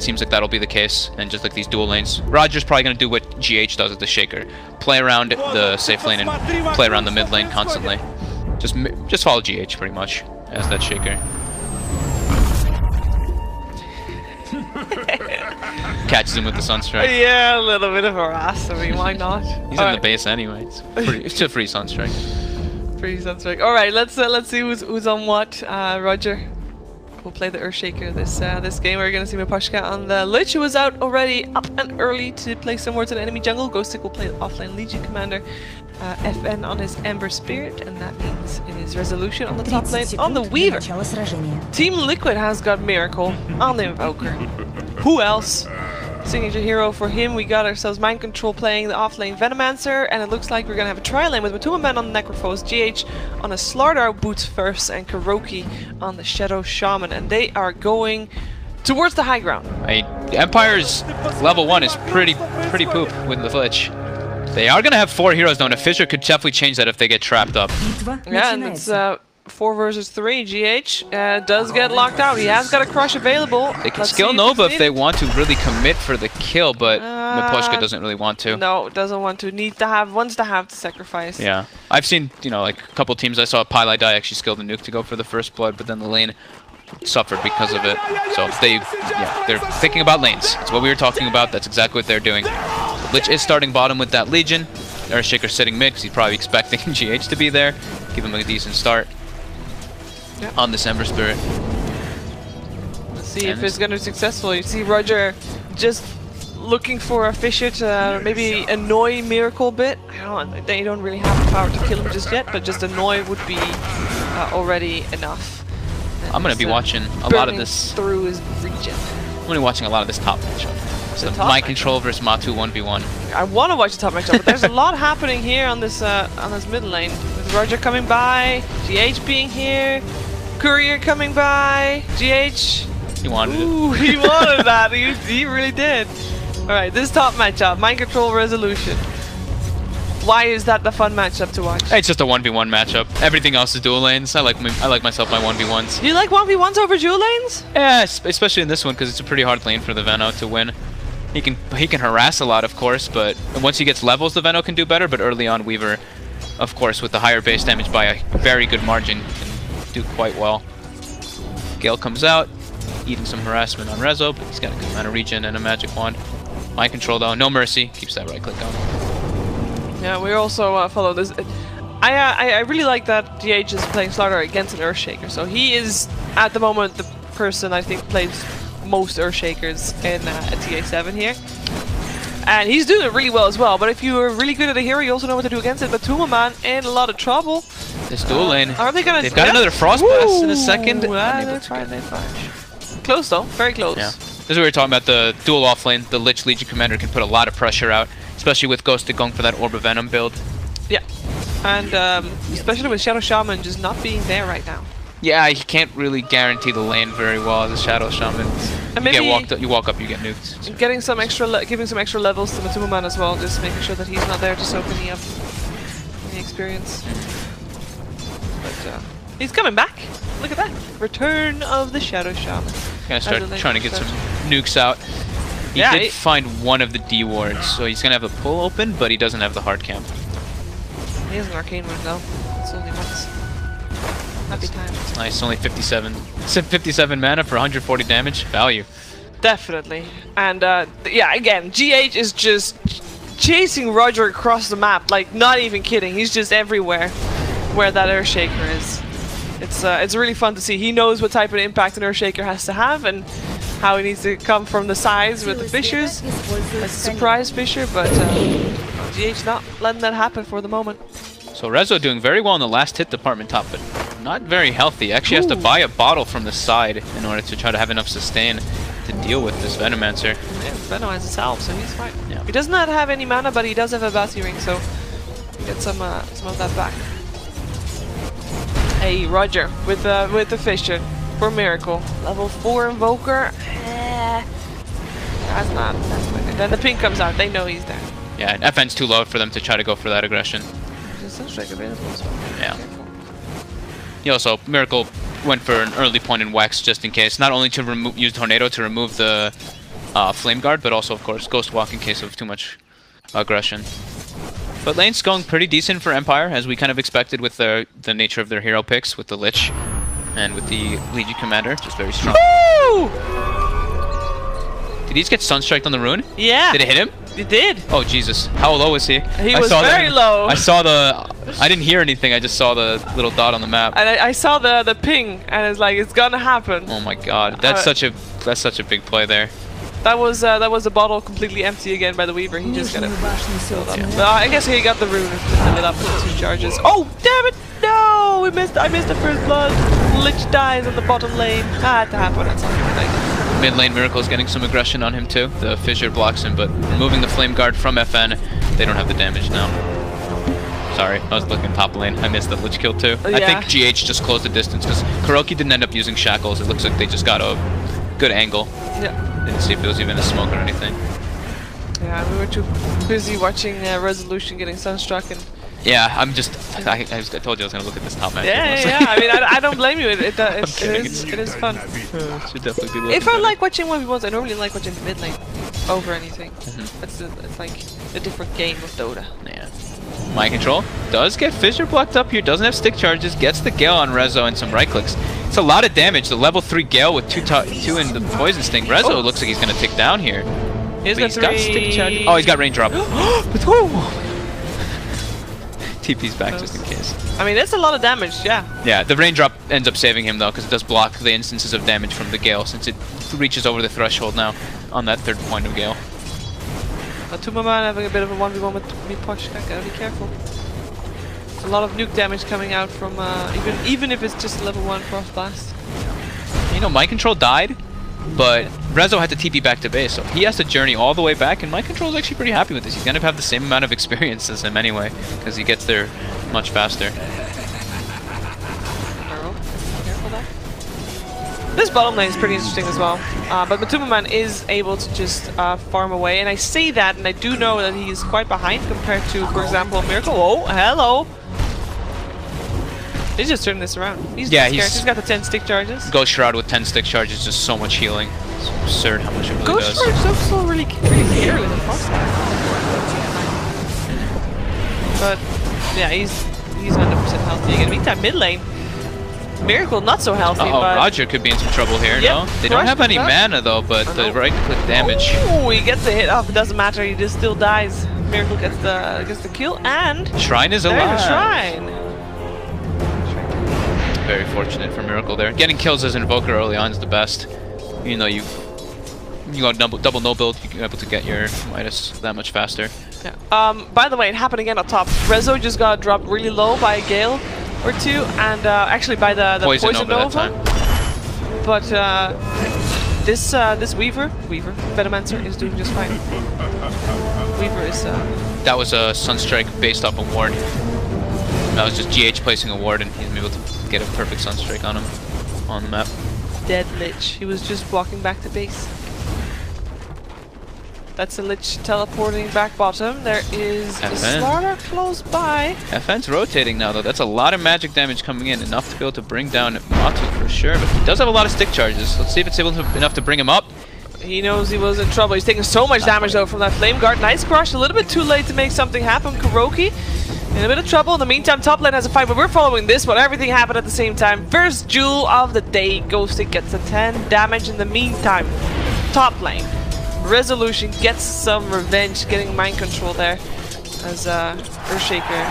seems like that'll be the case, and just like these dual lanes. Roger's probably going to do what GH does at the Shaker. Play around the safe lane and play around the mid lane constantly. Just follow GH pretty much as that Shaker. Catches him with the Sunstrike. Yeah, a little bit of harass. I mean, why not? He's in the base anyway. It's a free Sunstrike. Free Sunstrike. All right, let's see who's on what. Roger will play the Earthshaker this game. We're gonna see Miposhka on the Lich, who was out already up and early to play some wards in enemy jungle. Ghostic will play the offline Legion Commander. FN on his Ember Spirit, and that means it is Resolution on the top lane on the Weaver. Team Liquid has got Miracle on the Invoker. Who else? Signature hero for him. We got ourselves Mind Control playing the offlane Venomancer, and it looks like we're gonna have a tri-lane with Matuma Man on the Necrophos, GH on a Slardar Boots first, and Kuroki on the Shadow Shaman, and they are going towards the high ground. Empire's level 1 is pretty poop with the Lich. They are gonna have 4 heroes though, and a Fissure could definitely change that if they get trapped up. Yeah, and it's 4 versus 3. GH does get locked out. He has got a crush available. They can skill Nova if they want to really commit for the kill, but Miposhka doesn't really want to. No, doesn't want to. Wants to have to sacrifice. Yeah, I've seen, you know, like a couple teams. I saw Pylai Die actually skilled the nuke to go for the first blood, but then the lane suffered because of it. So they're thinking about lanes. That's what we were talking about. That's exactly what they're doing. Lich is starting bottom with that Legion. Earthshaker sitting mid because he's probably expecting GH to be there. Give him a decent start on this Ember Spirit. Let's see if it's going to be successful. You see Roger just looking for a Fissure to maybe annoy Miracle a bit. They don't really have the power to kill him just yet, but just annoy would be already enough. And I'm going to be watching a lot of this. Through his region. I'm going to be watching a lot of this top matchup. So Mind Control versus Matu 1v1. I want to watch the top matchup, but there's a lot happening here on this mid lane. With Roger coming by, GH being here, Courier coming by, GH. He wanted it. He wanted that. He really did. All right, this top matchup, Mind Control Resolution. Why is that the fun matchup to watch? It's just a 1v1 matchup. Everything else is dual lanes. I like myself my 1v1s. You like 1v1s over dual lanes? Yeah, especially in this one because it's a pretty hard lane for the Veno to win. He can harass a lot, of course, but once he gets levels, the Veno can do better. But early on, Weaver, of course, with the higher base damage by a very good margin, can do quite well. Gale comes out, eating some harassment on Rezo, but he's got a good amount of regen and a magic wand. Mind Control though, no mercy, keeps that right click on. Yeah, we also follow this. I really like that GH is playing Slardar against an Earthshaker, so he is at the moment the person I think plays most Earthshakers in TA7 here. And he's doing it really well as well, but if you're really good at a hero, you also know what to do against it. But Matuma Man in a lot of trouble. This dual lane. Are they gonna? They've got another Frost Blast in a second. They're fine. Close though, very close. Yeah. This is what we were talking about, the dual off lane. The Lich Legion Commander can put a lot of pressure out, especially with Ghosted going for that Orb of Venom build. Yeah, and especially with Shadow Shaman just not being there right now. Yeah, he can't really guarantee the lane very well as a Shadow Shaman. And maybe you walk up, you get nuked. So. Getting some extra, giving some extra levels to Matuma Man as well, just making sure that he's not there to soak any experience. But he's coming back. Look at that, Return of the Shadow Shaman. Gonna start trying to get some nukes out. He did find one of the D wards, so he's gonna have the pull open, but he doesn't have the hard camp. He has an arcane wound though. It's only once. Happy times. Nice, only 57. 57 mana for 140 damage. Value. Definitely. And yeah, again, GH is just chasing Roger across the map, like not even kidding. He's just everywhere where that Earthshaker is. It's really fun to see. He knows what type of impact an Earthshaker has to have and how he needs to come from the sides with the Fissures. It's a surprise Fissure, but GH not letting that happen for the moment. So Rezo doing very well in the last hit department top, but not very healthy. Actually has to buy a bottle from the side in order to try to have enough sustain to deal with this Venomancer. Yeah, Veno has a salve, so he's fine. Yeah. He does not have any mana, but he does have a Basi Ring, so he gets some of that back. Hey, Roger with the Fissure for Miracle. Level 4 Invoker. That's not good. Then the pink comes out. They know he's there. Yeah, and FN's too low for them to try to go for that aggression. Available as well. Yeah. He also, Miracle went for an early point in Wax just in case. Not only to use Tornado to remove the Flame Guard, but also, of course, Ghost Walk in case of too much aggression. But lane's going pretty decent for Empire, as we kind of expected with the nature of their hero picks, with the Lich and with the Legion Commander, just very strong. Woo! Did he just get Sunstriked on the rune? Yeah. Did it hit him? It did. Oh, Jesus. How low was he? He was very low. I saw I didn't hear anything, I just saw the little dot on the map. And I saw the ping, and it's like, it's gonna happen. Oh my god, that's such a big play there. That was a bottle completely empty again by the Weaver. He just got it filled up. But I guess he got the rune and filled it up with 2 charges. Oh, damn it! No! I missed the first blood. Lich dies on the bottom lane. Had to happen at some point, I guess. Mid lane Miracle is getting some aggression on him too. The Fissure blocks him, but removing the Flame Guard from FN, they don't have the damage now. Sorry, I was looking top lane. I missed the Lich kill too. Yeah. I think GH just closed the distance because Kuroki didn't end up using Shackles. It looks like they just got a good angle. Yeah. Didn't see if it was even a smoke or anything. Yeah, we were too busy watching Resolution getting sunstruck and... Yeah, I told you I was gonna look at this top match. Yeah. I mean, I don't blame you. It is fun. Should definitely be If I like watching 1v1s, I normally like watching mid lane over anything. It's like a different game of Dota. Yeah. Mind Control does get Fissure blocked up here. Doesn't have stick charges. Gets the Gale on Rezo and some right clicks. It's a lot of damage. The level 3 Gale with 2 in the Poison Sting. Rezo looks like he's gonna tick down here. He's got stick charges. Oh, he's got Raindrop. TP's back just in case. I mean, that's a lot of damage, yeah. Yeah, the Raindrop ends up saving him though, because it does block the instances of damage from the Gale, since it reaches over the threshold now on that 3rd point of Gale. Tumaman having a bit of a 1v1 with Poshka, gotta be careful. There's a lot of nuke damage coming out from, even if it's just level 1 Frost Blast. You know, Mind Control died, but Rezo had to TP back to base, so he has to journey all the way back, and Mind Control is actually pretty happy with this. He's gonna have the same amount of experience as him anyway, because he gets there much faster. Careful there. This bottom lane is pretty interesting as well, but Matumaman is able to just farm away, and I say that, and I do know that he is quite behind compared to, for example, Miracle. Oh, hello! He's just turning this around. He's got the 10 stick charges. Ghost Shroud with 10 stick charges, just so much healing. It's absurd how much it really does. Ghost Shroud also really carry with the Frost. But yeah, he's 100% healthy again. Meantime, mid lane, Miracle not so healthy. But Roger could be in some trouble here. No, they don't have any mana though, but the right click damage. Oh, he gets the hit off. It doesn't matter. He just still dies. Miracle gets the kill, and Shrine is alive. There's a shrine. Very fortunate for Miracle there. Getting kills as Invoker early on is the best. You know, you got double no build, you're able to get your Midas that much faster. Yeah. By the way, it happened again up top. Rezo just got dropped really low by a Gale or 2, and actually by the Poison Nova. That time. But this Weaver, Venomancer is doing just fine. Weaver is... That was a Sunstrike based off a ward. That was just GH placing a ward, and he's able to get a perfect Sunstrike on him on the map. Dead Lich. He was just walking back to base. That's a Lich teleporting back bottom. There is a Slaughter close by. FN's rotating now, though. That's a lot of magic damage coming in. Enough to be able to bring down Matu for sure. But he does have a lot of stick charges. Let's see if it's enough to bring him up. He knows he was in trouble. He's taking so much damage, though, from that Flame Guard. Nice crush. A little bit too late to make something happen. Kuroki in a bit of trouble. In the meantime, top lane has a fight, but we're following this one. Everything happened at the same time. First Jewel of the day. Ghostic gets a 10 damage in the meantime. Top lane. Resolution gets some revenge, getting Mind Control there. As Earthshaker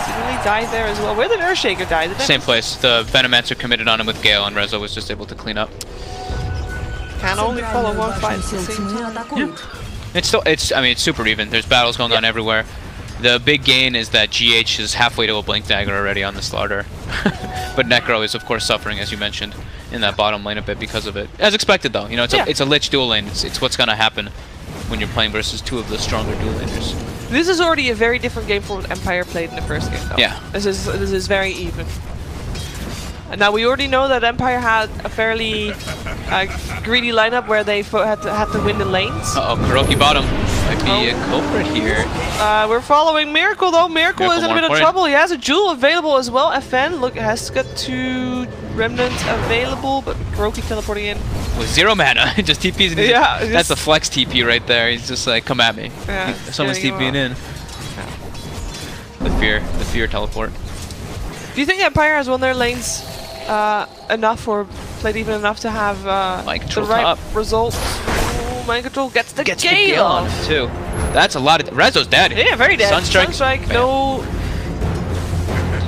seemingly died there as well. Where did Earthshaker die? Same place. The Venomancer committed on him with Gale, and Rezo was just able to clean up. Can only follow one fight at the same time. Yeah. I mean, it's super even. There's battles going on everywhere. The big gain is that GH is halfway to a Blink Dagger already on the Slaughter. But Necro is, of course, suffering, as you mentioned, in that bottom lane a bit because of it. As expected, though. You know, it's a Lich dual lane. It's what's going to happen when you're playing versus 2 of the stronger dual laners. This is already a very different game from what Empire played in the first game, though. Yeah. This is very even. And now we already know that Empire had a fairly greedy lineup where they had to win the lanes. Uh-oh, Kuroki bottom. Might be a culprit here. We're following Miracle, though. Miracle is in a bit of trouble. He has a Jewel available as well. FN, look, has got 2 Remnants available, but Kuroki teleporting in. with 0 mana, just TPs. And Yeah, that's a flex TP right there. He's just like, come at me. Yeah, Someone's TPing in. The fear teleport. Do you think Empire has won their lanes enough or played even enough to have the right result? Oh, Mind Control gets the Gale on him too. That's a lot of... Rezo's dead. Yeah, very dead. Sunstrike, no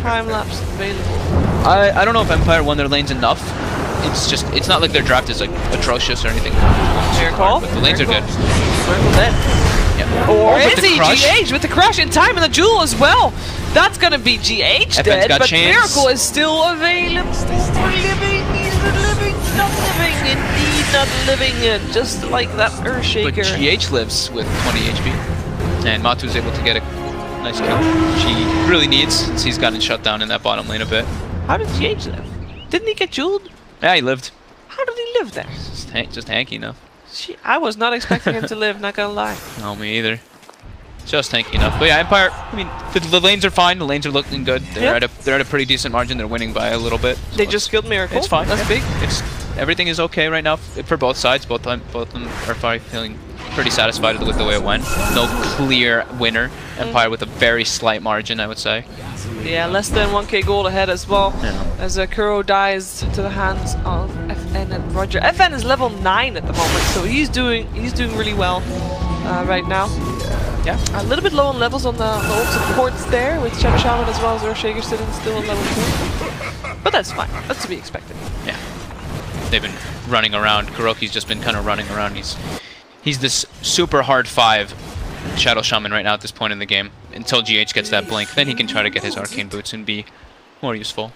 time lapse available. I don't know if Empire won their lanes enough. It's not like their draft is like atrocious or anything. Miracle. But the lanes are good. Miracle dead. Yeah. Or is he GH with the crash in time and the jewel as well? That's gonna be GH dead, but chance. Miracle is still available. Living, he's living, not living, indeed not living, just like that Earthshaker. But GH lives with 20 HP, and Matu's able to get a nice kill. She really needs, since he's gotten shut down in that bottom lane a bit. How did GH live? Didn't he get jeweled? Yeah, he lived. How did he live there? Just hanky enough. I was not expecting him to live, not gonna lie. No, me either. Just hanky enough. But yeah, Empire, I mean, the lanes are fine. The lanes are looking good. They're at a pretty decent margin. They're winning by a little bit. So they just killed Miracle. It's fine. That's big. Everything is okay right now for both sides. Both of them are probably feeling pretty satisfied with the way it went. No clear winner. Empire with a very slight margin, I would say. Yeah, less than 1k gold ahead as well. Yeah. As Kuro dies to the hands of FN and Roger. FN is level 9 at the moment, so he's doing really well right now. Yeah, a little bit low on levels on the old supports there, with Shadow Shaman as well as Earthshaker sitting still on level 2. But that's fine. That's to be expected. Yeah. They've been running around. Kuroki's just been kind of running around. He's this super hard 5 Shadow Shaman right now at this point in the game. Until GH gets that blink, then he can try to get his Arcane Boots and be more useful.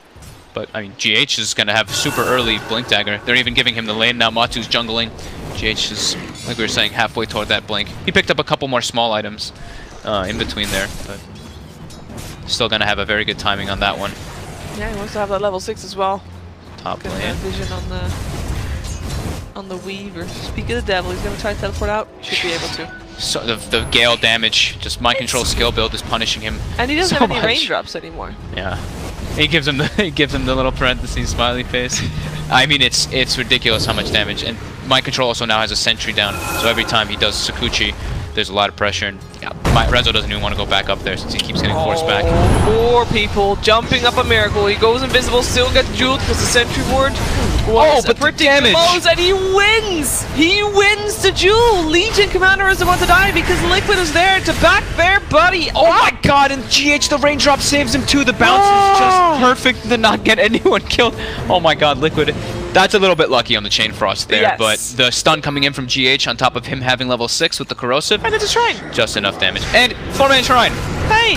But, I mean, GH is going to have super early Blink Dagger. They're even giving him the lane now. Matu's jungling. GH is, like we were saying, halfway toward that blink. He picked up a couple more small items in between there, but still going to have a very good timing on that one. Yeah, he wants to have that level 6 as well. Top good lane. Vision on the weave, or speak of the devil. He's going to try to teleport out. Should be able to. So the Gale damage, just Mind Control skill build is punishing him. And he doesn't have any raindrops anymore. Yeah. He gives him the little parentheses smiley face. I mean, it's ridiculous how much damage. And Mind Control also now has a sentry down, so every time he does Sakuchi, there's a lot of pressure. And yeah, Rezo doesn't even want to go back up there since he keeps getting forced back. More people jumping up a Miracle. He goes invisible, still gets jeweled because the sentry ward. But the damage! Close, and he wins! He wins the duel! Legion Commander is the one to die because Liquid is there to back their buddy. Oh my god, and GH, the raindrop saves him too. The bounce is just perfect to not get anyone killed. Oh my god, Liquid. That's a little bit lucky on the Chain Frost there, but the stun coming in from GH on top of him having level 6 with the Corrosive. And it's a Shrine. Just enough damage. And 4-man Shrine. Hey!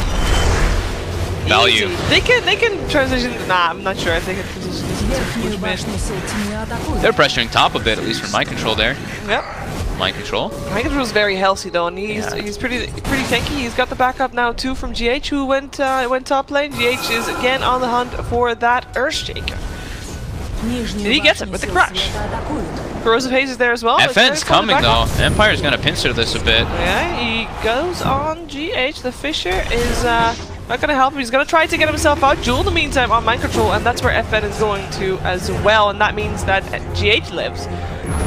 Value. Easy. They can transition. Nah, I'm not sure if they can transition this into mid. They're pressuring top a bit, at least for Mind Control there. Yep. Mind Control. Mind Control is very healthy though, and he's pretty tanky. He's got the backup now too from GH, who went top lane. GH is again on the hunt for that Earthshaker. And he gets it with the crash. Corrosive Haze is there as well. FN's coming though. Empire's gonna pincer this a bit. Yeah, he goes on GH. The Fisher is not gonna help him. He's gonna try to get himself out. Jewel in the meantime on Mind Control, and that's where FN is going to as well. And that means that GH lives.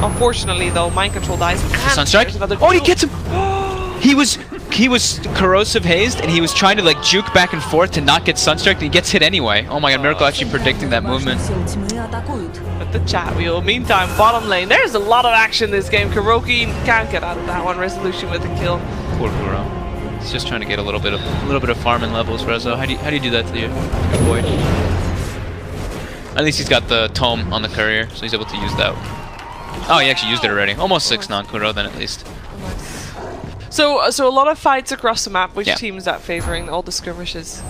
Unfortunately though, Mind Control dies. Sunstrike. Oh, he gets him! He was corrosive hazed, and he was trying to like juke back and forth to not get Sunstruck, and he gets hit anyway. Oh my god, Miracle actually predicting that movement. At the chat wheel. Meantime, bottom lane. There's a lot of action this game. Kuroki can't get out of that one. Resolution with the kill. Poor Kuro. He's just trying to get a little bit of farm and levels. Rezo, how do you do that to your boy? At least he's got the tome on the courier, so he's able to use that. Oh, he actually used it already. Almost 6 non-Kuro then at least. So a lot of fights across the map. Which team is that favoring? All the skirmishes.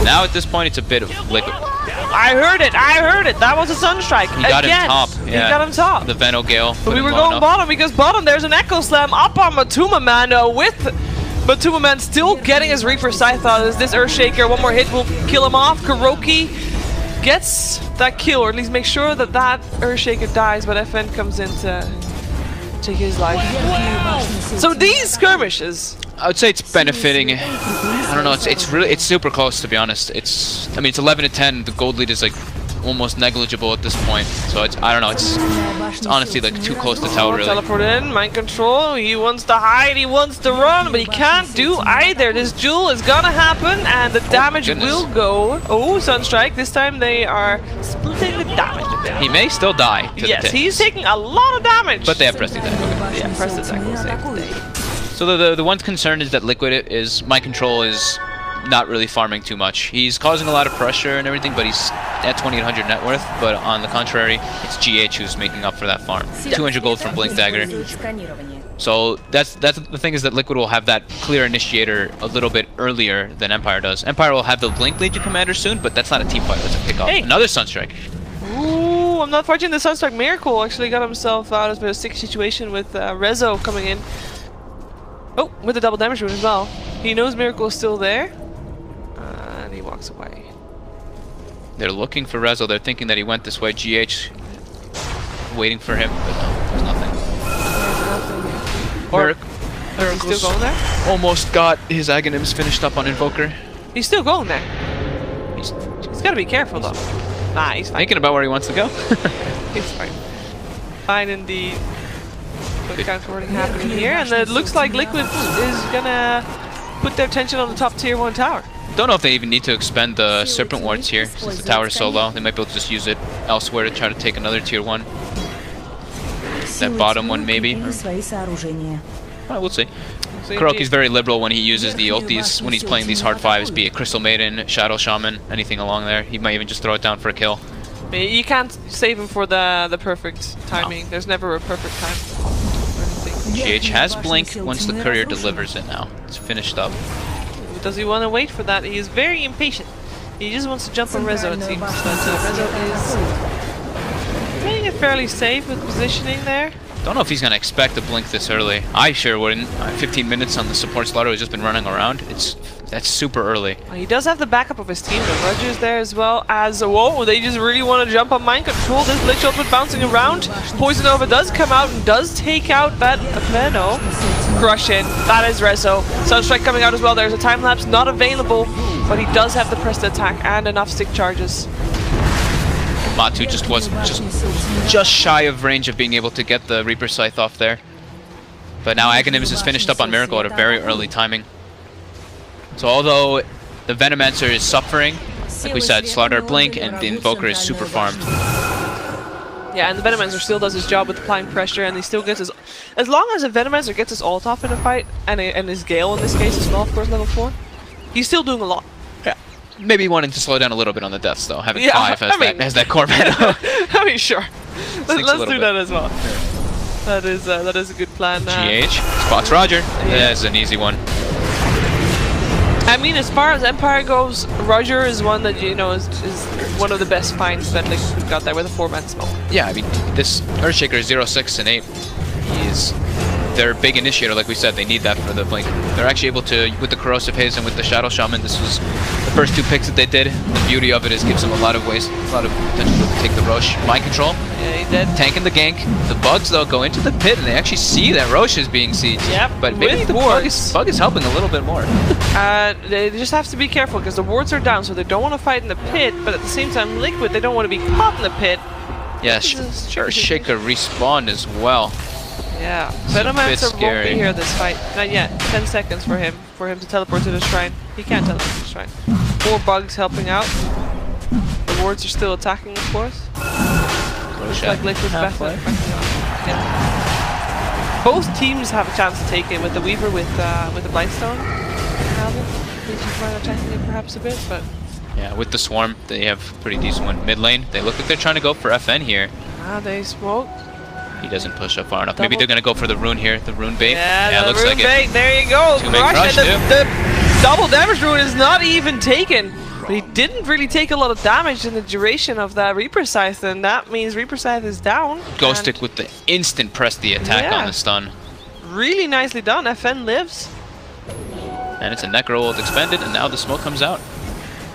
Now at this point, it's a bit of Liquid. I heard it! That was a Sunstrike. He got him top. Yeah. He got him top. The Veno Gale. But we were going bottom because bottom there's an Echo Slam up on Matuma Man with Matuma Man still getting his Reaper Scythe out. Is this Earthshaker? One more hit will kill him off. Kuroki gets that kill, or at least make sure that that Earthshaker dies, but FN comes in to take his life. So these skirmishes, I would say it's benefiting. I don't know. It's super close, to be honest. I mean, it's 11 to 10. The gold lead is like almost negligible at this point. So it's, I don't know, it's honestly like too close to tell, really. Teleport in, mind control. He wants to hide, he wants to run, but he can't do either. This duel is gonna happen, and the damage will go. Oh, Sunstrike. This time they are splitting the damage a bit. He may still die to the Yes, tip. he's taking a lot of damage. But they have Press Attack. Okay. Yeah, Press Attack will save the day. So the one concern is that Liquid is, mind control is not really farming too much. He's causing a lot of pressure and everything, but he's at 2800 net worth. But on the contrary, it's GH who's making up for that farm. 200 gold from Blink Dagger. So that's the thing, is that Liquid will have that clear initiator a little bit earlier than Empire does. Empire will have the Blink Legion Commander soon, but that's not a team fight, that's a pick-off. Hey. Another Sunstrike. Ooh, I'm not fortunate. The Sunstrike Miracle actually got himself out of a sick situation with Rezo coming in. Oh, with the double damage rune as well. He knows Miracle is still there. And he walks away. They're looking for Rezo. They're thinking that he went this way. GH waiting for him, but no, there's nothing. Or is he still going there? Almost got his Aghanims finished up on Invoker. He's still going there. He's He's got to be careful though. Nah, he's fine. thinking about where he wants to go. He's fine. Fine indeed. Good counterwording happening here, and it looks like Liquid is gonna put their attention on the top tier 1 tower. Don't know if they even need to expend the Serpent Wards here, since the tower is so low. They might be able to just use it elsewhere to try to take another tier 1. That bottom one, maybe. We'll see. Kuroki's very liberal when he uses the ultis, when he's playing these hard 5s, be it Crystal Maiden, Shadow Shaman, anything along there. He might even just throw it down for a kill. You can't save him for the perfect timing. No. There's never a perfect time. GH has Blink once the courier delivers it now. It's finished up. Does he want to wait for that? He is very impatient. He just wants to jump on Rezo, it seems. But Rezo is playing it fairly safe with positioning there. Don't know if he's going to expect to Blink this early. I sure wouldn't. 15 minutes on the support slaughter who's just been running around. That's super early. He does have the backup of his team though. Roger's there as well as, whoa, they just really want to jump on mind control. This Lich Ultimate bouncing around. Poison Nova does come out and does take out that Venno. Crush in. That is Rezo. Sunstrike coming out as well. There's a time lapse not available, but he does have the pressed attack and enough stick charges. Matu just was just shy of range of being able to get the Reaper Scythe off there. But now Aghanims is finished up on Miracle at a very early timing. So although the Venomancer is suffering, like we said, Slaughter Blink and the Invoker is super farmed. Yeah, and the Venomancer still does his job with applying pressure, and he still gets his... As long as the Venomancer gets his ult off in a fight, and his Gale in this case as well, of course, level 4, he's still doing a lot. Yeah. Maybe wanting to slow down a little bit on the deaths though, having 5 as that core Venom. I mean, sure. Let's do that as well. Yeah. That is a good plan. GH spots Roger. Yeah. That's an easy one. I mean, as far as Empire goes, Roger is one that, you know, is one of the best finds that Liquid got there with a 4-man smoke. Yeah, I mean, this Earthshaker is 0, 6, and 8. He's their big initiator, like we said. They need that for the Blink. They're actually able to, with the Corrosive Haze and with the Shadow Shaman, this was the first 2 picks that they did. The beauty of it is it gives them a lot of ways, a lot of potential to take the Roche. Mind control. Yeah, he did. Tanking the gank. The bugs, though, go into the pit, and they actually see that Roche is being sieged. Yep, but maybe the bug is helping a little bit more. They just have to be careful, because the wards are down, so they don't want to fight in the pit, but at the same time, Liquid, they don't want to be caught in the pit. Yeah, Earthshaker respawned as well. Yeah, Venomancer won't be here this fight. Not yet. 10 seconds for him to teleport to the shrine. He can't teleport to the shrine. 4 bugs helping out. The wards are still attacking, of course. Looks like Liquid's back. Yeah. Both teams have a chance to take it with the Weaver with the Blightstone. He's attacking it perhaps a bit, but yeah, with the Swarm, they have a pretty decent one. Mid lane, they look like they're trying to go for FN here. They smoke. He doesn't push up far enough. Maybe they're going to go for the rune here, the rune bait. Yeah, looks rune like bait. it. There you go. Crush, and the double damage rune is not even taken. But he didn't really take a lot of damage in the duration of that Reaper Scythe, and that means Reaper Scythe is down. Ghostic with the instant press the attack on the stun. Really nicely done. FN lives. And it's a Necro ult expended, and now the smoke comes out.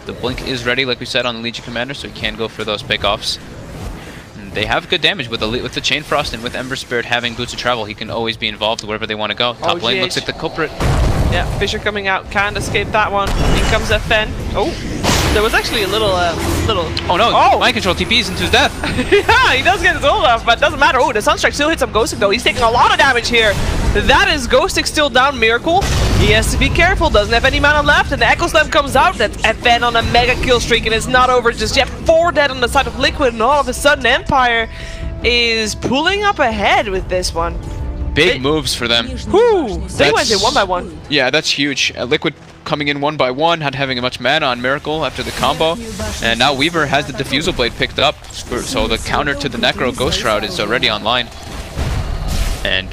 The Blink is ready, like we said, on the Legion Commander, so he can go for those pickoffs. They have good damage with the Chain Frost and with Ember Spirit having Boots of Travel. He can always be involved wherever they want to go. Top lane looks like the culprit. Yeah, Fisher coming out. Can't escape that one. In comes FN. Oh, There was actually a little. Oh no! Oh! Mind control TPs into his death. Yeah, he does get his ult off, but it doesn't matter. Oh, the Sunstrike still hits him. Ghostic though. He's taking a lot of damage here. That is Ghostic still down. Miracle. He has to be careful. Doesn't have any mana left, and the Echo Slam comes out. That's FN on a mega kill streak, and it's not over just yet. 4 dead on the side of Liquid, and all of a sudden Empire is pulling up ahead with this one. Big moves for them. Whoo! They went in 1 by 1. Yeah, that's huge. Liquid coming in 1 by 1, not having much mana on Miracle after the combo, and now Weaver has the Diffusal Blade picked up, so the counter to the Necro Ghost Shroud is already online. And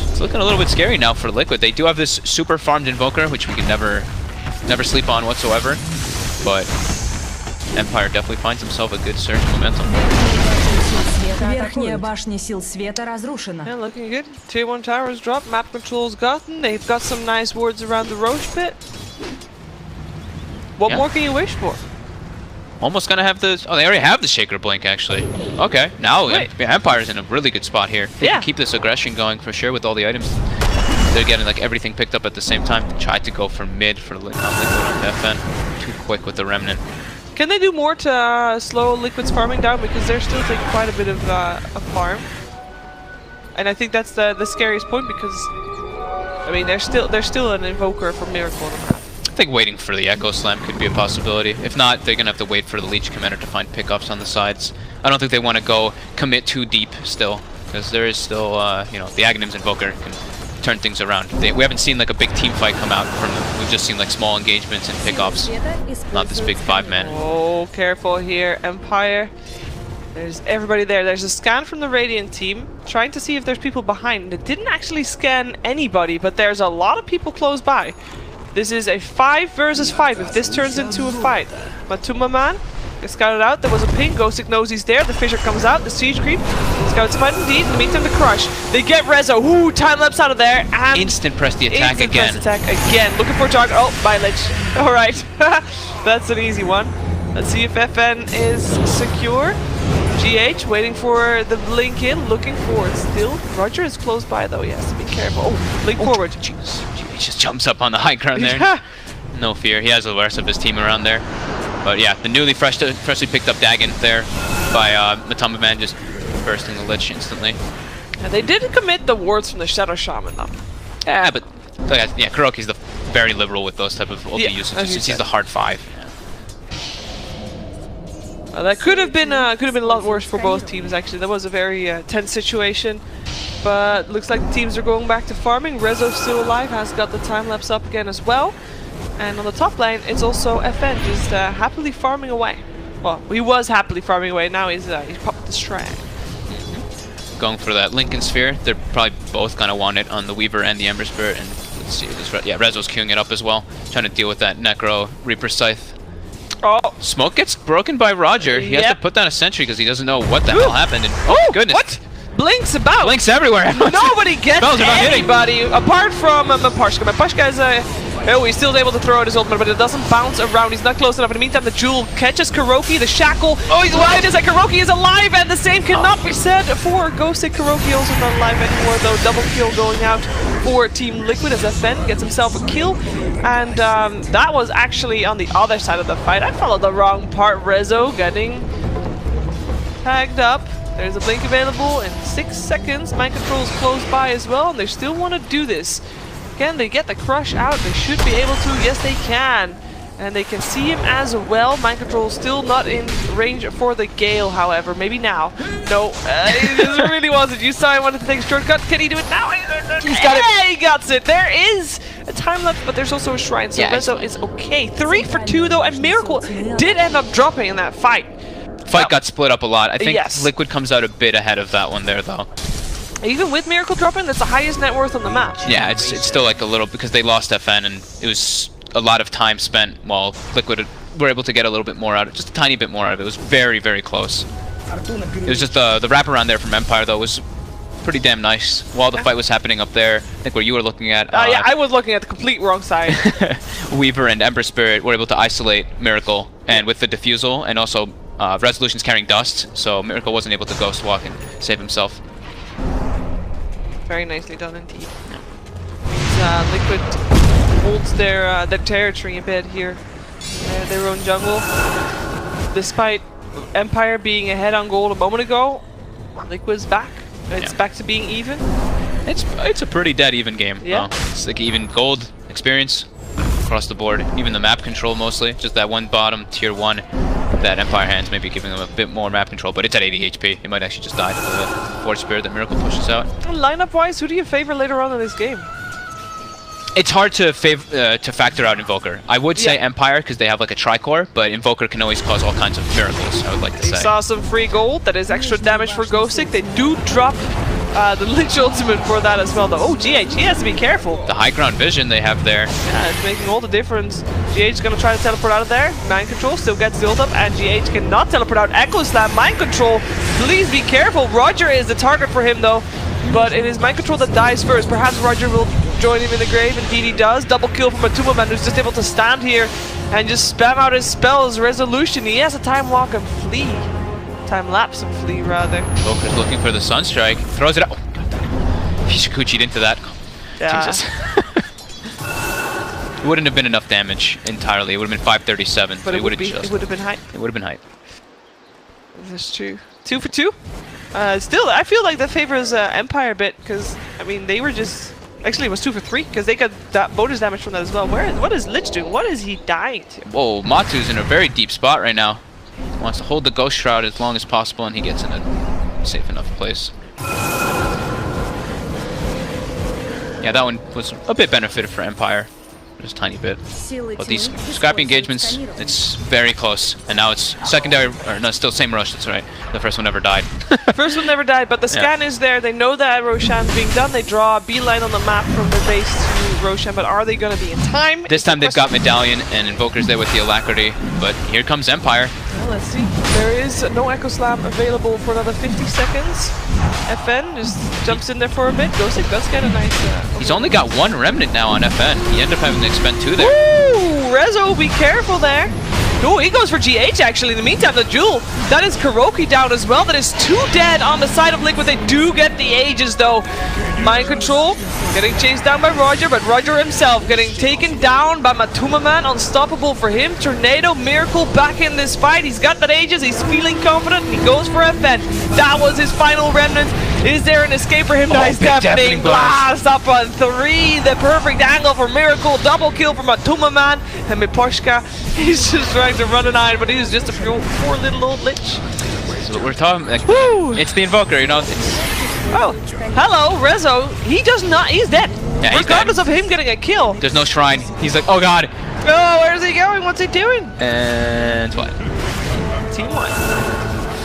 it's looking a little bit scary now for Liquid. They do have this super farmed Invoker, which we can never sleep on whatsoever, but Empire definitely finds himself a good surge momentum. Верхняя башня сил света разрушена. Yeah, looking good. Tier 1 towers dropped, map controls gotten. They've got some nice wards around the Roach pit. What more can you wish for? Almost gonna have the... Oh, they already have the Shaker Blink, actually. Okay, now Empire's in a really good spot here. They can keep this aggression going for sure with all the items. They're getting like everything picked up at the same time. Tried to go for mid for Liquid on FN. Too quick with the Remnant. Can they do more to slow Liquid's farming down, because they're still taking quite a bit of farm, and I think that's the scariest point, because I mean they're still an Invoker for Miracle on the map. I think waiting for the Echo Slam could be a possibility. If not, they're gonna have to wait for the Leech Commander to find pickups on the sides. I don't think they want to go commit too deep still, because there is still you know, the Aghanim's Invoker can turn things around. We haven't seen like a big team fight come out from them. We've just seen like small engagements and pickups. Not this big 5-man. Oh, careful here, Empire. There's everybody there. There's a scan from the Radiant team, trying to see if there's people behind. It didn't actually scan anybody, but there's a lot of people close by. This is a 5 versus 5 if this turns into a fight. Matuma Man is scouted out. There was a ping. Ghostic knows he's there. The Fissure comes out. The Siege Creep. Scouts fight indeed. In the meantime, the Crush. They get Rezo. Ooh, time lapse out of there. And instant press the attack again. Press attack again. Looking for a target. Oh, bye, Lich. Alright. That's an easy one. Let's see if FN is secure. GH waiting for the blink in. Looking for it still. Roger is close by though. He has to be careful. Oh, blink forward. Jeez. GH just jumps up on the high ground there. No fear. He has the rest of his team around there. But yeah, the newly freshly picked up Dagon there by Matamba Man just bursting the Lich instantly. And they didn't commit the wards from the Shadow Shaman though. Yeah, but yeah, Kuroki's very liberal with those type of ulti usages since he's the hard 5. That could have been a lot worse for both teams actually. That was a very tense situation. But looks like the teams are going back to farming. Rezo's still alive, has got the time lapse up again as well. And on the top lane, it's also FN just happily farming away. Well, he was happily farming away. Now he's popped the Strand. Going for that Lincoln Sphere. They're probably both gonna want it on the Weaver and the Ember Spirit. And let's see, Rezo's queuing it up as well, trying to deal with that Necro Reaper Scythe. Oh, smoke gets broken by Roger. He has to put down a sentry because he doesn't know what the hell happened. And oh goodness! What? Blinks about. Blinks everywhere. Nobody gets anybody apart from Maparshka. Maparshka is oh, he's still able to throw out his ultimate, but it doesn't bounce around. He's not close enough. In the meantime, the Jewel catches Kuroki. The Shackle. Oh, he's alive. It's like Kuroki is alive, and the same cannot be said for Ghostic. Kuroki also not alive anymore, though. Double kill going out for Team Liquid as FN gets himself a kill. And that was actually on the other side of the fight. I followed the wrong part. Rezo getting tagged up. There's a blink available in 6 seconds. Mind control is close by as well, and they still want to do this. Can they get the Crush out? They should be able to. Yes, they can. And they can see him as well. Mind control still not in range for the Gale, however. Maybe now. No, this really wasn't. You saw I wanted to take a shortcut. Can he do it now? He's got it. He got it. There is a time left, but there's also a Shrine, so Rezo is okay. 3 for 2 though, and Miracle did end up dropping in that fight. Fight got split up a lot. I think Liquid comes out a bit ahead of that one there, though. Even with Miracle dropping, that's the highest net worth on the map. Yeah, it's still like a little, because they lost FN and it was a lot of time spent while Liquid were able to get a little bit more out of it, just a tiny bit more out of it. It was very, very close. It was just the wraparound there from Empire, though, was pretty damn nice. While the fight was happening up there, I think where you were looking at... yeah, I was looking at the complete wrong side. Weaver and Ember Spirit were able to isolate Miracle, and with the Diffusal, and also Resolution's carrying Dust, so Miracle wasn't able to Ghost Walk and save himself. Very nicely done indeed. Liquid holds their territory a bit here. their own jungle. Despite Empire being ahead on gold a moment ago, Liquid's back. It's back to being even. It's a pretty dead even game. Yeah. It's like even gold experience across the board. Even the map control mostly. Just that one bottom tier 1 that Empire hands maybe giving them a bit more map control, but it's at 80 HP. It might actually just die to the Force Spirit that Miracle pushes out. Lineup wise, who do you favor later on in this game? It's hard to factor out Invoker. I would say Empire because they have like a Tricore, but Invoker can always cause all kinds of miracles, I would like to say. We saw some free gold. That is extra damage for Ghostic. They do drop the Lich Ultimate for that as well, though. Oh, GH, he has to be careful. The high ground vision they have there. Yeah, it's making all the difference. GH is going to try to teleport out of there. Mind Control still gets the ult up, and GH cannot teleport out. Echo Slam, Mind Control, please be careful. Roger is the target for him, though. But it is Mind Control that dies first. Perhaps Roger will join him in the grave. Indeed he does. Double kill from a Matuma Man who's just able to stand here and just spam out his spells. Resolution. He has a time walk and flee. Time lapse and flee, rather. Invoker's looking for the Sunstrike. Throws it out. Oh, God damn. He Shikuchi'd into that. Yeah. Jesus. It wouldn't have been enough damage entirely. It would have been 537. But so it would have been high. It would have been high. That's true. 2 for 2. Still, I feel like that favors Empire a bit, because, I mean, they were just... Actually, it was 2 for 3, because they got that bonus damage from that as well. What is Lich doing? What is he dying to? Whoa, Matu's in a very deep spot right now. He wants to hold the Ghost Shroud as long as possible, and he gets in a safe enough place. Yeah, that one was a bit benefited for Empire. Just a tiny bit. But these scrappy engagements, it's very close. And now it's secondary, or no, still same Rosh, that's right. The first one never died. First one never died, but the scan is there. They know that Roshan's being done. They draw a beeline on the map from their base to Roshan, but are they going to be in time? This time they've got Medallion and Invoker's there with the Alacrity, but here comes Empire. Well, let's see. There is no Echo Slam available for another 50 seconds. FN just jumps in there for a bit. Ghostic does get a nice... He's only got 1 Remnant now on FN. He ended up having to expend 2 there. Woo! Rezo, be careful there. Oh, he goes for GH actually. In the meantime, the Jewel. That is Kuroki down as well. That is 2 dead on the side of Liquid. They do get the Aegis though. Mind Control getting chased down by Roger, but Roger himself getting taken down by Matuma Man. Unstoppable for him. Tornado Miracle back in this fight. He's got that Aegis. He's feeling confident. He goes for FN. That was his final remnant. Is there an escape for him? Nice deafening blast up on 3. The perfect angle for Miracle. Double kill from Matuma Man. And Miposhka, he's just trying to run an iron, but he's just a poor little old Lich. That's what we're talking like, Woo! It's the Invoker, you know. Oh, hello, Rezo. He does not. He's dead. Yeah, he's regardless dead. of him getting a kill. There's no shrine. He's like, oh god. Oh, where's he going? What's he doing? And what? Team 1.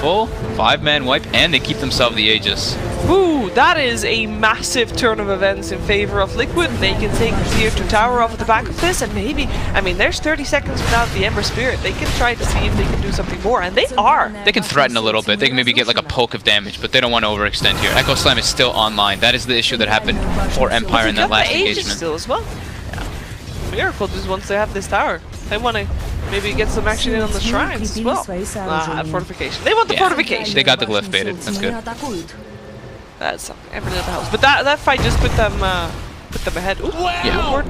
Full 5-man wipe, and they keep themselves the Aegis. Ooh, that is a massive turn of events in favor of Liquid. They can take the tier 2 tower off at the back of this, and maybe, I mean, there's 30 seconds without the Ember Spirit. They can try to see if they can do something more, and they are. They can threaten a little bit. They can maybe get like a poke of damage, but they don't want to overextend here. Echo Slam is still online. That is the issue that happened for Empire in that last engagement. Still as well. Yeah. Miracle just wants to have this tower. They want to maybe get some action in on the shrines as well. Fortification. They want the fortification. They got the glyph baited. That's good. That's something. Every little helps. But that fight just put them ahead. Ooh, yeah.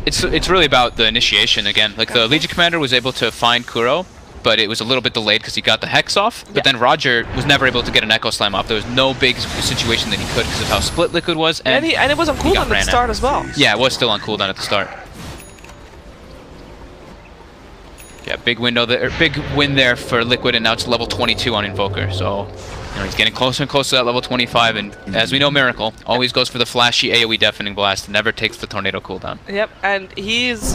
It's really about the initiation again. Like the Legion Commander was able to find Kuro, but it was a little bit delayed because he got the Hex off. But then Roger was never able to get an Echo Slam off. There was no big situation that he could because of how split Liquid was. And it was on cooldown at the start as well. Yeah, it was still on cooldown at the start. Yeah, big window there, big win there for Liquid, and now it's level 22 on Invoker. So, you know, he's getting closer and closer to that level 25, and as we know, Miracle always goes for the flashy AoE deafening blast, never takes the tornado cooldown. Yep, and he's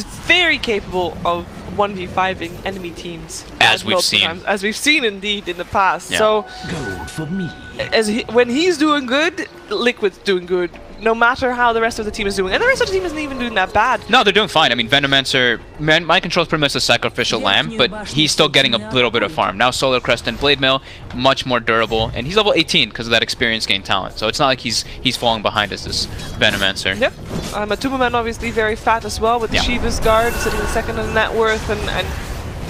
very capable of 1v5ing enemy teams. As we've seen. As we've seen indeed in the past. Yeah. So, Gold for me. When he's doing good, Liquid's doing good. No matter how the rest of the team is doing. And the rest of the team isn't even doing that bad. No, they're doing fine. I mean, Venomancer, Mind Control is pretty much a sacrificial lamb, but he's still getting a little bit of farm. Now Solar Crest and Blade Mail, much more durable, and he's level 18 because of that experience gain talent. So it's not like he's falling behind as this Venomancer. Yep. Matuma Man obviously very fat as well with the Shiva's Guard, sitting second in net worth and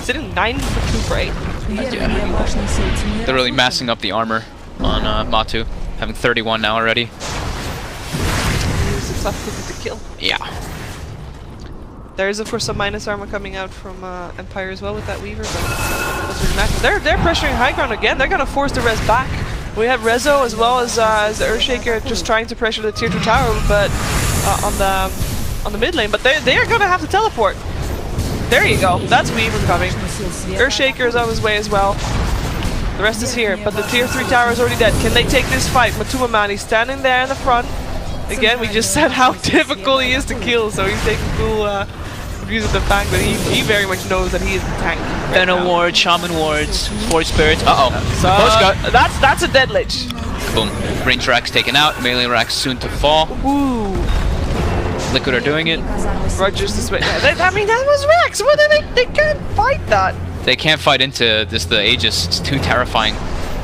sitting 9 for 2 for 8. Yeah. They're really massing up the armor on Matu, having 31 now already. To kill. Yeah. There is of course some minus armor coming out from Empire as well with that Weaver, but that's really matters. They're pressuring high ground again. They're gonna force the res back. We have Rezo as well as the Earthshaker just trying to pressure the tier 2 tower, but on the mid lane. But they are gonna have to teleport. There you go. That's Weaver coming. Earthshaker is on his way as well. The rest is here, but the tier 3 tower is already dead. Can they take this fight? Matuma Man, he's standing there in the front. Again, we just said how difficult he is to kill, so he's taking full views of the fact that he very much knows that he is the tank. Venom Ward, Shaman Wards, Force Spirits. So that's a dead Lich. Boom. Range Rax taken out, melee Rax soon to fall. Ooh. Liquid are doing it. Roger's this way. I mean, that was Rax. What did they can't fight that. They can't fight into this, the Aegis. It's too terrifying.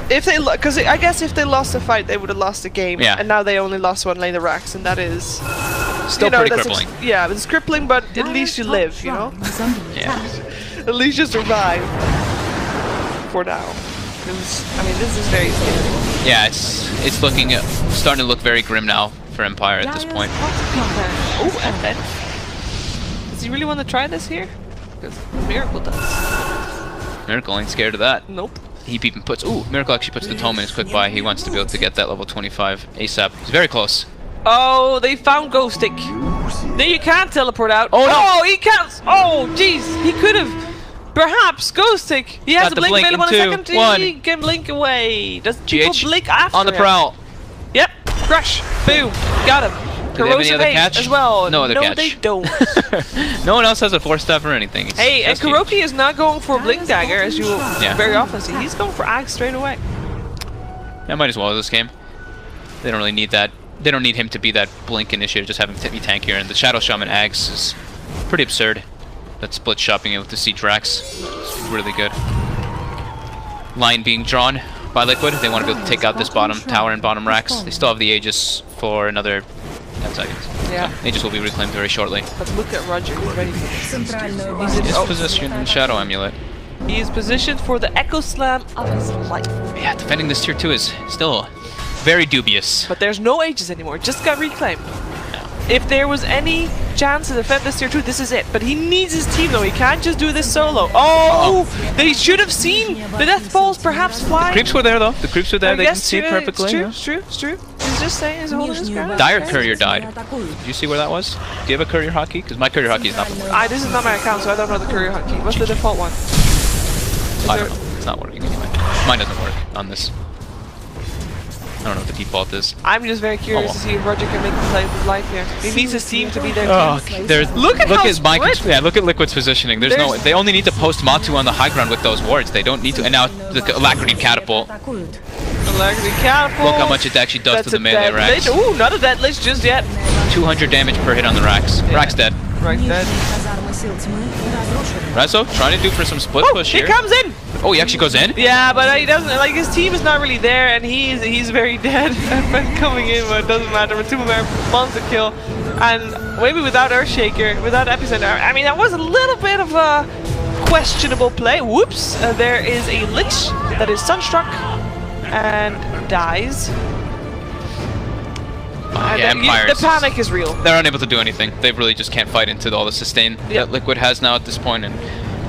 If they, because I guess if they lost the fight, they would have lost the game. Yeah. And now they only lost one lane of Rax, and that is still pretty crippling. Yeah, it's crippling, but at least you live, you know. Yeah. At least you survive. For now, because I mean, this is very scary. Yeah, it's looking starting to look very grim now for Empire at this point. Oh, and then does he really want to try this here? Because Miracle does. Miracle ain't scared of that. Nope. He even puts... Ooh, Miracle actually puts the tome in his quick buy. He wants to be able to get that level 25 ASAP. He's very close. Oh, they found Ghost Stick. Then you can't teleport out. Oh, no. Oh, he can't. Oh, jeez. He could have... Perhaps Ghost Stick. He has Got a blink available in a second. 2, 1. He can blink away. Does people GH blink after on the him? prowl. Yep. Crush. Boom. Got him. Do they have any other Haze catch? as well. No other catch. No, they don't. No one else has a Force Staff or anything. It's Hey, and just Kuroki is not going for a Blink Dagger, as you will Yeah. very often see. He's going for Axe straight away. Yeah, might as well this game. They don't really need that. They don't need him to be that Blink initiator, just have him be tank here. And the Shadow Shaman Axe is pretty absurd. That split shopping it with the Siege Rax. It's really good. Line being drawn by Liquid. They want to be able to take out this bottom tower and bottom Rax. They still have the Aegis for another 10 seconds. Yeah. Aegis will be reclaimed very shortly. But look at Roger. He's ready. His position in Shadow Amulet. He is positioned for the Echo Slam of his life. Yeah, defending this tier 2 is still very dubious. But there's no Aegis anymore. Just got reclaimed. If there was any chance to defend this tier 2, this is it. But he needs his team though. He can't just do this solo. Oh! They should have seen the death balls perhaps fly. The creeps were there though. The creeps were there. They can see it perfectly. It's true. Yeah. It's true. It's true. He's just saying he's holding his ground. Dire Courier died. Did you see where that was? Do you have a Courier hotkey? Because my Courier hotkey is not working. This is not my account, so I don't know the Courier hotkey. What's the default one? I don't know. It's not working anyway. Mine doesn't work on this. I don't know what the default is. I'm just very curious to see if Roger can make the play of his life here. He needs his team to be there. Look at Mike. Yeah, look at Liquid's positioning. There's no. They only need to post Matu on the high ground with those wards. They don't need to. And now the Alacrity Catapult. Alacrity Catapult. Look how much it actually does to the melee Rax. Ooh, not a dead Lich just yet. 200 damage per hit on the Rax. Yeah. Rax dead. Rax dead. Rezo trying to do for some split push here. He comes in. Oh, he actually goes in? Yeah, but he doesn't, like, his team is not really there, and he's very dead. And coming in, but it doesn't matter. Matuma Man wants to kill. And maybe without Earthshaker, without Epicenter, I mean, that was a little bit of a questionable play. Whoops. There is a Lich that is Sunstruck and dies. Yeah, the panic is real. They're unable to do anything. They really just can't fight into all the sustain that Liquid has now at this point, and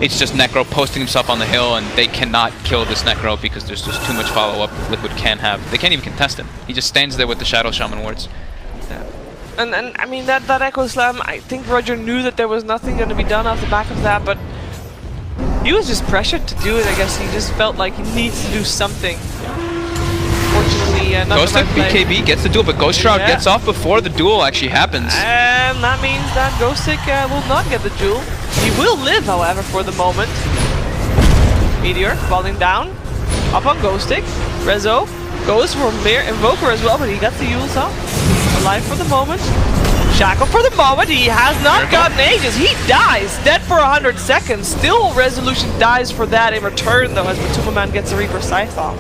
it's just Necro posting himself on the hill, and they cannot kill this Necro because there's just too much follow-up Liquid can have. They can't even contest him. He just stands there with the Shadow Shaman wards. Yeah. And I mean, that Echo Slam, I think Roger knew that there was nothing going to be done off the back of that, but he was just pressured to do it, I guess. He just felt like he needs to do something. Fortunately, not Ghost the right play. BKB gets the duel, but Ghost Shroud gets off before the duel actually happens. And that means that Ghost Stick will not get the duel. He will live, however, for the moment. Meteor falling down. Up on Ghost Stick. Rezo goes for Invoker as well, but he got the Yules up. Alive for the moment. Shackle for the moment. He has not gotten Aegis. He dies. Dead for 100 seconds. Still, Resolution dies for that in return, though, as Matuma Man gets a Reaper Scythe off.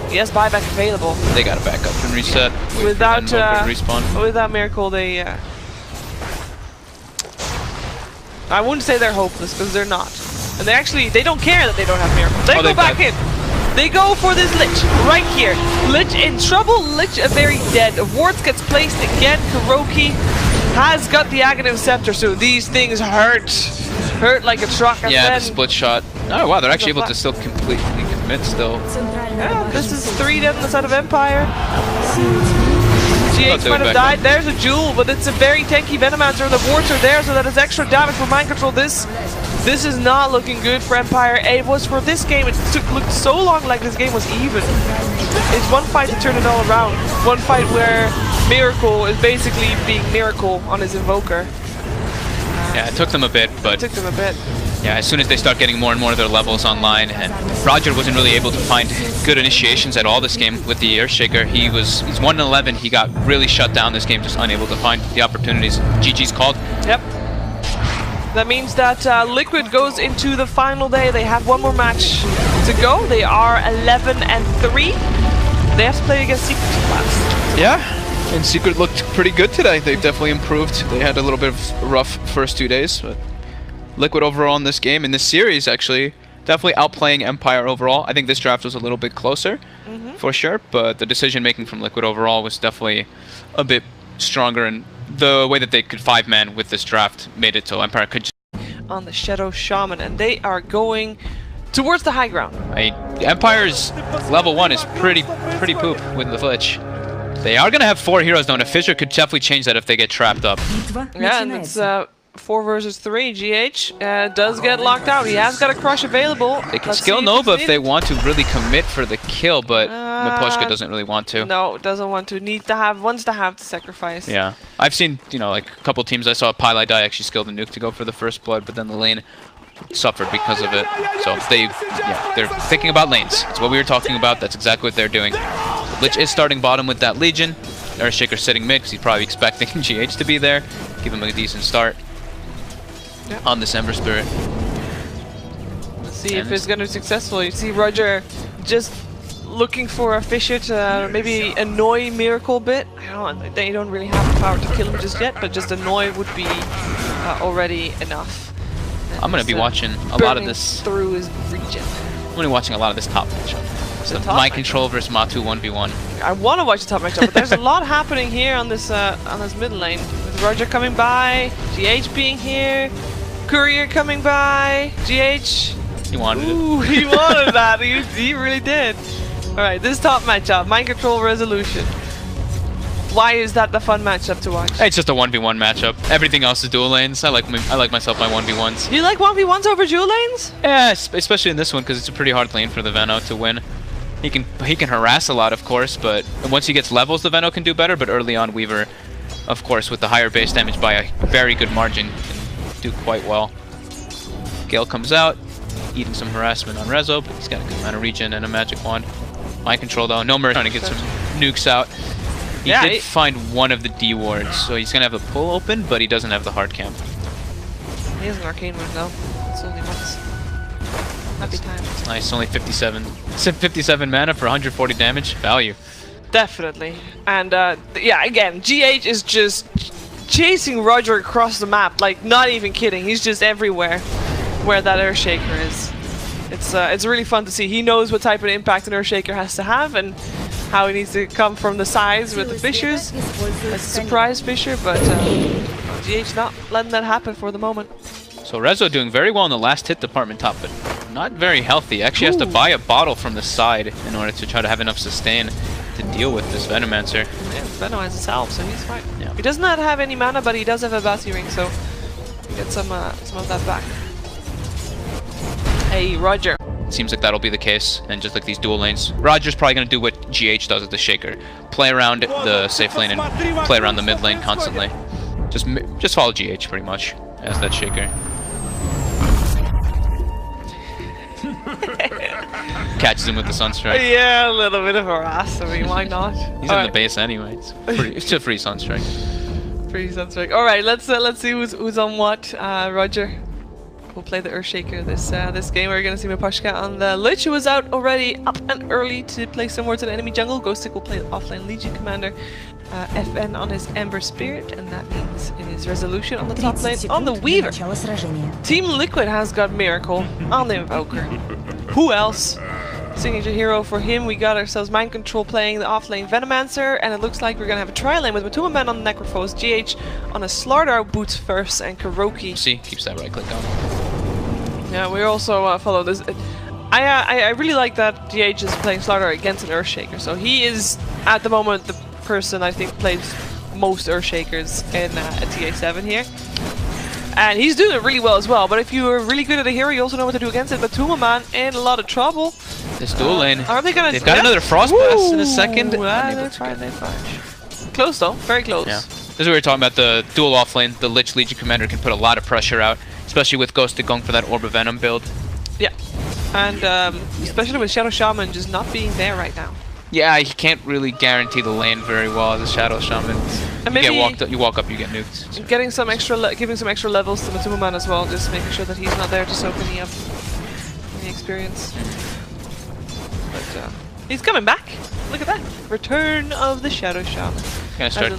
He has buyback available. They gotta back up and reset. Without respawn. Without Miracle, they. I wouldn't say they're hopeless because they're not, and they don't care that they don't have Miracle. They go back in. They go for this Lich right here. Lich in trouble. Lich very dead. Wards gets placed again. Kuroki has got the Aghanim Scepter, so these things hurt like a truck. And Yeah, then the split shot. Oh wow, they're actually able to still completely commit still. yeah, this is 3 dead on the side of Empire. GH might have died. There's a Jewel, but it's a very tanky Venomancer. The wards are there, so that is extra damage for mind control. This is not looking good for Empire. It was for this game. It looked so long like this game was even. It's one fight to turn it all around. One fight where Miracle is basically being Miracle on his Invoker. Yeah, it took them a bit, but it took them a bit. Yeah, as soon as they start getting more and more of their levels online, and Roger wasn't really able to find good initiations at all this game with the Earthshaker. He's 1-11. He got really shut down this game, just unable to find the opportunities. GG's called. Yep. That means that Liquid goes into the final day. They have one more match to go. They are 11-3. They have to play against Secret last. Yeah, and Secret looked pretty good today. They've definitely improved. They had a little bit of a rough first 2 days, but Liquid overall in this game, in this series actually, definitely outplaying Empire overall. I think this draft was a little bit closer, for sure, but the decision making from Liquid overall was definitely a bit stronger, and the way that they could 5-man with this draft made it so Empire could just on the Shadow Shaman, and they are going towards the high ground. Empire's level 1 is pretty poop with the glitch. They are gonna have 4 heroes though, and a Fissure could definitely change that if they get trapped up. Yeah, and it's 4 versus 3. GH does get locked out. He has got a crush available. They can skill Nova if they want to really commit for the kill, but Miposhka doesn't really want to. No, doesn't want to. Wants to have the sacrifice. Yeah, I've seen, you know, like a couple teams. I saw Pylai Die actually skill the nuke to go for the first blood, but then the lane suffered because of it. So they're thinking about lanes. That's what we were talking about. That's exactly what they're doing. Lich is starting bottom with that Legion. Earthshaker sitting mid because he's probably expecting GH to be there. Give him a decent start. Yep. On this Ember Spirit. Let's see if it's going to be successful. You see Roger just looking for a Fissure to maybe annoy Miracle a bit. They don't really have the power to kill him just yet, but just annoy would be already enough. And I'm going to be watching a lot of this through his region. I'm going to be watching a lot of this top matchup. So Mind Control versus Matu 1v1. I want to watch the top matchup, but there's a lot happening here on this mid lane. With Roger coming by, GH being here, Courier coming by, GH. He wanted it. He wanted that. He really did. Alright, this top matchup, Mind Control Resolution. Why is that the fun matchup to watch? It's just a 1v1 matchup. Everything else is dual lanes. I like myself my 1v1s. You like 1v1s over dual lanes? Yeah, especially in this one because it's a pretty hard lane for the Veno to win. He can harass a lot, of course, but once he gets levels, the Veno can do better. But early on, Weaver, of course, with the higher base damage by a very good margin, can do quite well. Gale comes out, eating some harassment on Rezo, but he's got a good amount of regen and a magic wand. Mind Control though, no mercy trying to get some nukes out. He did find one of the D wards, so he's gonna have the pull open, but he doesn't have the hard camp. He has an arcane ward though. It's only once. Happy times. Nice, only 57. 57 mana for 140 damage. Value. Definitely. And yeah, again, GH is just chasing Roger across the map, like not even kidding. He's just everywhere where that Earthshaker is. It's really fun to see. He knows what type of impact an Earthshaker has to have and how he needs to come from the sides with the Fissures. It's a surprise Fissure, but GH not letting that happen for the moment. So Rezo doing very well in the last hit department top, but not very healthy. Actually has to buy a bottle from the side in order to try to have enough sustain to deal with this Venomancer. Yeah, Veno has his help, so he's fine. Yeah. He does not have any mana, but he does have a Basi Ring, so he gets some of that back. Hey, Roger. Seems like that'll be the case, and just like these dual lanes, Roger's probably going to do what GH does with the Shaker. Play around the safe lane and play around the mid lane constantly. Just follow GH pretty much as that Shaker. Catches him with the Sunstrike. Yeah, a little bit of harass. I mean, why not? He's in the base anyway. It's a free Sunstrike. Free Sunstrike. All right, let's see who's on what. Roger. We'll play the Earthshaker this game. We're gonna see Miposhka on the Lich, who was out already up and early to play some wards in enemy jungle. Ghostic will play offlane Legion Commander. FN on his Ember Spirit, and that means it is Resolution on the top lane on the Weaver. Team Liquid has got Miracle on the Invoker. Who else signature hero for him. We got ourselves Mind Control playing the offlane Venomancer, and it looks like we're gonna have a tri-lane with Matuma Man on the Necrophos, GH on a Slardar boots first, and Kuroki. See, keeps that right click on. Yeah, we also follow this. I really like that GH is playing Slardar against an Earthshaker, so he is at the moment the person I think plays most Earthshakers in a TA7 here. And he's doing it really well as well, but if you're really good at a hero, you also know what to do against it. But Matuma Man in a lot of trouble. This dual lane. Are they gonna? They've got another Frost Blast in a second. They're fine, they're fine. Close though, very close. Yeah. This is what we were talking about, the dual offlane. The Lich Legion Commander can put a lot of pressure out, especially with Ghosted going for that Orb of Venom build. Yeah. And especially with Shadow Shaman just not being there right now. Yeah, he can't really guarantee the lane very well as a Shadow Shaman. And maybe you walk up, you get nuked. Getting some extra, giving some extra levels to Matuma Man as well, just making sure that he's not there to soak any up any experience. But he's coming back. Look at that, Return of the Shadow Shaman. Gonna start